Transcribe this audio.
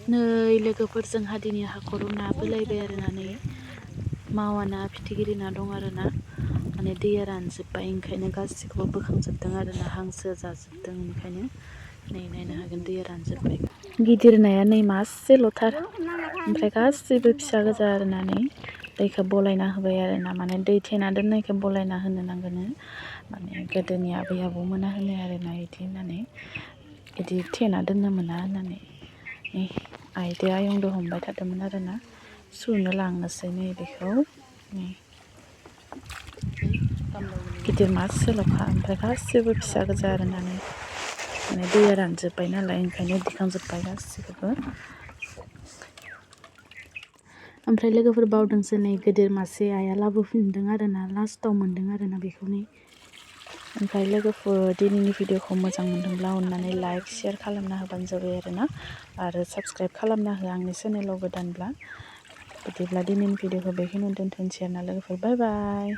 नै लोगोफोरजोंहा दिनै हाखराव ना बोलायबाय आरोना नै मावा ना फिथिख्रि ना दं आरोना माने दैया रानजोब्बाय ओंखायनो गासिखौबो बोखांजोबदों आरोना हांसो जाजोबदों ओंखायनो नै नायनो हागोन दैया रानजोब्बाय गिदिर नाया नै मासेल'थार ओमफ्राय गासिबो फिसा गोजा आरोना नै दैखौ बलायना होबाय आरोना माने दै थेना दोननायखौ बलायना होनो नांगोन माने गोदोनि आबै आबौमोना होनो आरोना बिदि होननानै बिदि थेना दोननो मोना होननानै आइजों आयंजों हमबाय थादोंमोन आरोना सुनो लांनोसै नै बेखौ नै गिदिर मासेल'खा ओमफ्राय गासिबो फिसा गोजा आरोना नै माने दैया रानजोब्बाय नालाय ओंखायनो दिखांजोब्बाय गासिखौबो ओमफ्राय लोगोफोर बावदोंसो नै गिदिर मासे आइया लाबोफिनदों आरोना लास्टाव मोनदों आरोना बेखौ नै ओमफ्राय लोगोफोर दिनैनि भिडिअखौ मोजां मोनदोंब्ला अननानै लाइक शेयार खालामना होबानो जाबाय आरोना आरो साबस्क्राइब खालामना हो आंनि चेनेलाव गोदानब्ला बिदिब्ला दिनैनि भिडिअखौ बेखिनियावनो दोनथ'नोसै आरोना लोगोफोर बाय बाय।